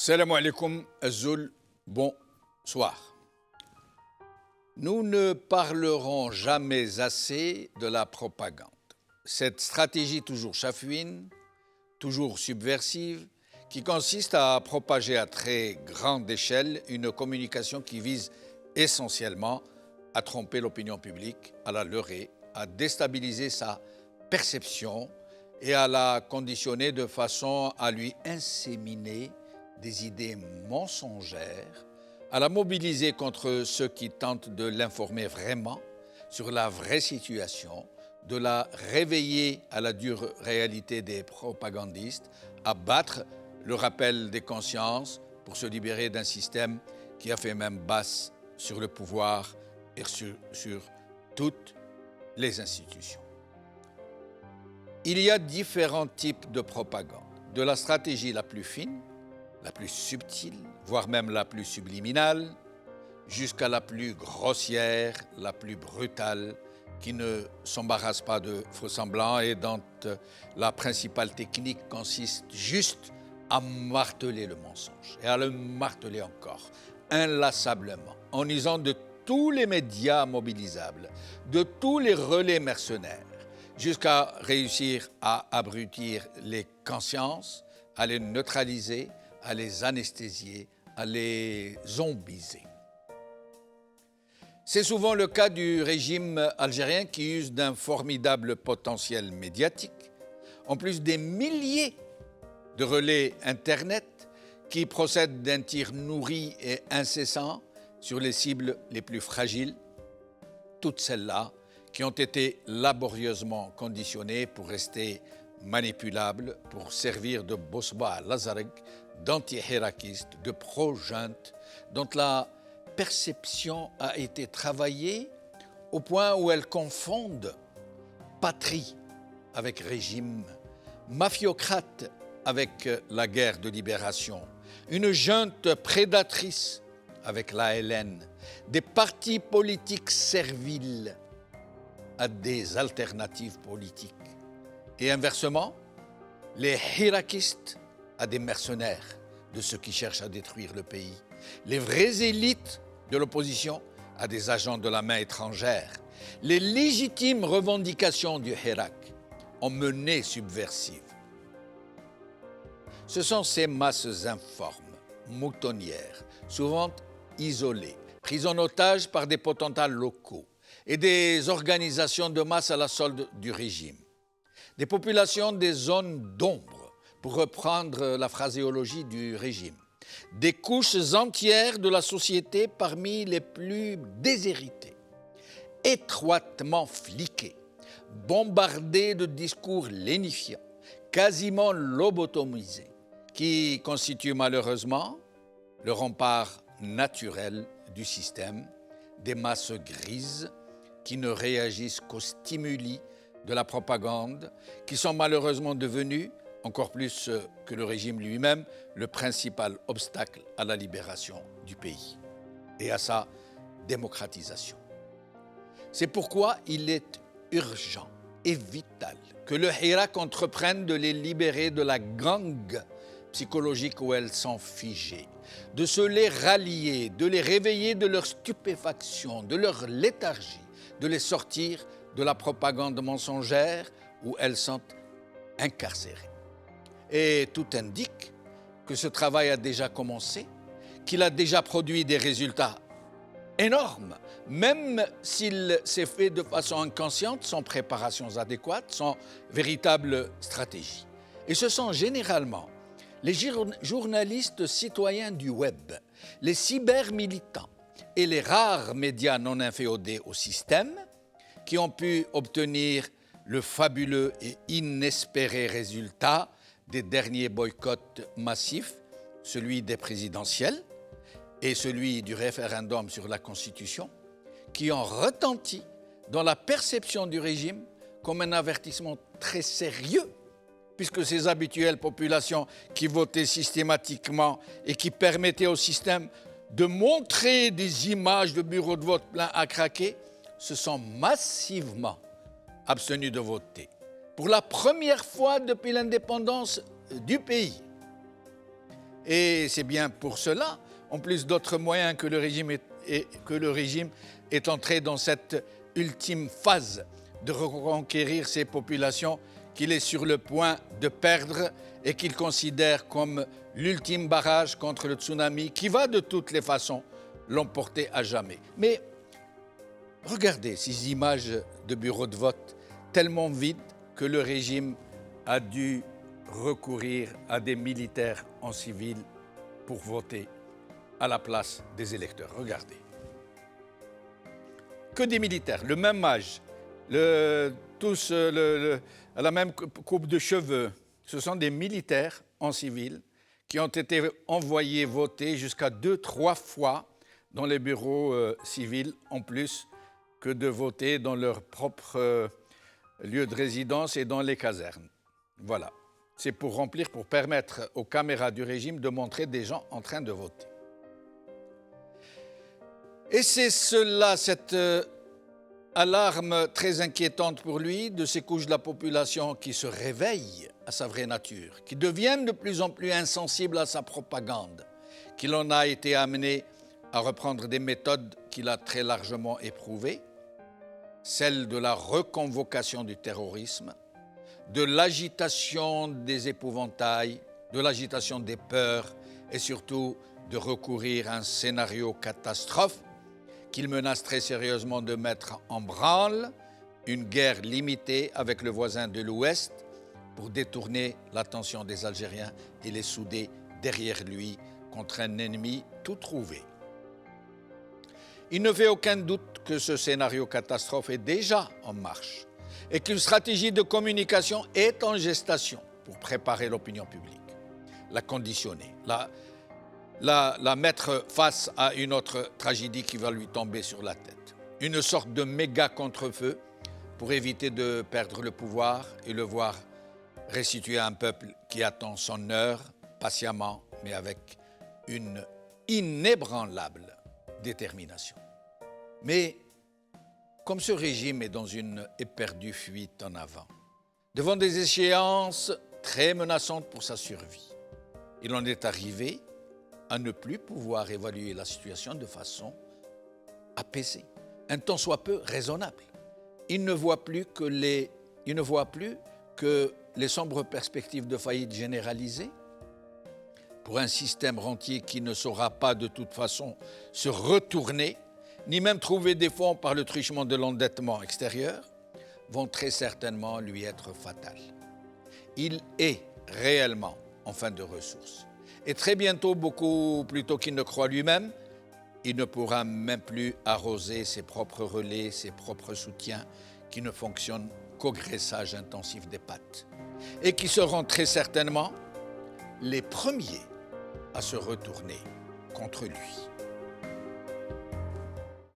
Salam alaikum, Azul, bonsoir. Nous ne parlerons jamais assez de la propagande. Cette stratégie toujours chafouine, toujours subversive, qui consiste à propager à très grande échelle une communication qui vise essentiellement à tromper l'opinion publique, à la leurrer, à déstabiliser sa perception et à la conditionner de façon à lui inséminer des idées mensongères, à la mobiliser contre ceux qui tentent de l'informer vraiment sur la vraie situation, de la réveiller à la dure réalité des propagandistes, à battre le rappel des consciences pour se libérer d'un système qui a fait même basse sur le pouvoir et sur toutes les institutions. Il y a différents types de propagande, de la stratégie la plus fine, la plus subtile, voire même la plus subliminale, jusqu'à la plus grossière, la plus brutale, qui ne s'embarrasse pas de faux-semblants et dont la principale technique consiste juste à marteler le mensonge et à le marteler encore, inlassablement, en usant de tous les médias mobilisables, de tous les relais mercenaires, jusqu'à réussir à abrutir les consciences, à les neutraliser, à les anesthésier, à les zombiser. C'est souvent le cas du régime algérien qui use d'un formidable potentiel médiatique, en plus des milliers de relais Internet qui procèdent d'un tir nourri et incessant sur les cibles les plus fragiles, toutes celles-là qui ont été laborieusement conditionnées pour rester manipulables, pour servir de bosba à Lazareg, d'anti-hirakistes, de pro-juntes, dont la perception a été travaillée au point où elles confondent patrie avec régime, mafiocrate avec la guerre de libération, une junte prédatrice avec l'ALN, des partis politiques serviles à des alternatives politiques. Et inversement, les hirakistes à des mercenaires de ceux qui cherchent à détruire le pays, les vraies élites de l'opposition à des agents de la main étrangère, les légitimes revendications du Hirak en menées subversives. Ce sont ces masses informes, moutonnières, souvent isolées, prises en otage par des potentats locaux et des organisations de masse à la solde du régime. Des populations des zones d'ombre, pour reprendre la phraséologie du régime. Des couches entières de la société parmi les plus déshéritées, étroitement fliquées, bombardées de discours lénifiants, quasiment lobotomisées, qui constituent malheureusement le rempart naturel du système, des masses grises qui ne réagissent qu'aux stimuli de la propagande, qui sont malheureusement devenus, encore plus que le régime lui-même, le principal obstacle à la libération du pays et à sa démocratisation. C'est pourquoi il est urgent et vital que le Hirak entreprenne de les libérer de la gangue psychologique où elles sont figées, de se les rallier, de les réveiller de leur stupéfaction, de leur léthargie, de les sortir de la propagande mensongère où elles sont incarcérées. Et tout indique que ce travail a déjà commencé, qu'il a déjà produit des résultats énormes, même s'il s'est fait de façon inconsciente, sans préparations adéquates, sans véritable stratégie. Et ce sont généralement les journalistes citoyens du web, les cybermilitants et les rares médias non inféodés au système qui ont pu obtenir le fabuleux et inespéré résultat des derniers boycotts massifs, celui des présidentielles et celui du référendum sur la Constitution, qui ont retenti dans la perception du régime comme un avertissement très sérieux, puisque ces habituelles populations qui votaient systématiquement et qui permettaient au système de montrer des images de bureaux de vote pleins à craquer, se sont massivement abstenus de voter. Pour la première fois depuis l'indépendance du pays. Et c'est bien pour cela, en plus d'autres moyens, que le régime est entré dans cette ultime phase de reconquérir ces populations qu'il est sur le point de perdre et qu'il considère comme l'ultime barrage contre le tsunami qui va de toutes les façons l'emporter à jamais. Mais regardez ces images de bureaux de vote tellement vides que le régime a dû recourir à des militaires en civil pour voter à la place des électeurs. Regardez. Que des militaires, le même âge, tous à la même coupe de cheveux. Ce sont des militaires en civil qui ont été envoyés voter jusqu'à 2-3 fois dans les bureaux civils, en plus que de voter dans leur propre lieu de résidence et dans les casernes. Voilà. C'est pour permettre aux caméras du régime de montrer des gens en train de voter. Et c'est cela, cette alarme très inquiétante pour lui de ces couches de la population qui se réveillent à sa vraie nature, qui deviennent de plus en plus insensibles à sa propagande, qu'il en a été amené à reprendre des méthodes qu'il a très largement éprouvées, celles de la reconvocation du terrorisme, de l'agitation des épouvantails, de l'agitation des peurs et surtout de recourir à un scénario catastrophe qu'il menace très sérieusement de mettre en branle, une guerre limitée avec le voisin de l'Ouest pour détourner l'attention des Algériens et les souder derrière lui contre un ennemi tout trouvé. Il ne fait aucun doute que ce scénario catastrophe est déjà en marche et qu'une stratégie de communication est en gestation pour préparer l'opinion publique, la conditionner, la mettre face à une autre tragédie qui va lui tomber sur la tête. Une sorte de méga contre-feu pour éviter de perdre le pouvoir et le voir restitué à un peuple qui attend son heure patiemment, mais avec une inébranlable détermination. Mais comme ce régime est dans une éperdue fuite en avant, devant des échéances très menaçantes pour sa survie, il en est arrivé à ne plus pouvoir évaluer la situation de façon apaisée, un tant soit peu raisonnable. Il ne voit plus que les sombres perspectives de faillite généralisée pour un système rentier qui ne saura pas de toute façon se retourner, ni même trouver des fonds par le truchement de l'endettement extérieur, vont très certainement lui être fatales. Il est réellement en fin de ressources. Et très bientôt, beaucoup plus tôt qu'il ne croit lui-même, il ne pourra même plus arroser ses propres relais, ses propres soutiens qui ne fonctionnent qu'au graissage intensif des pattes et qui seront très certainement les premiers à se retourner contre lui.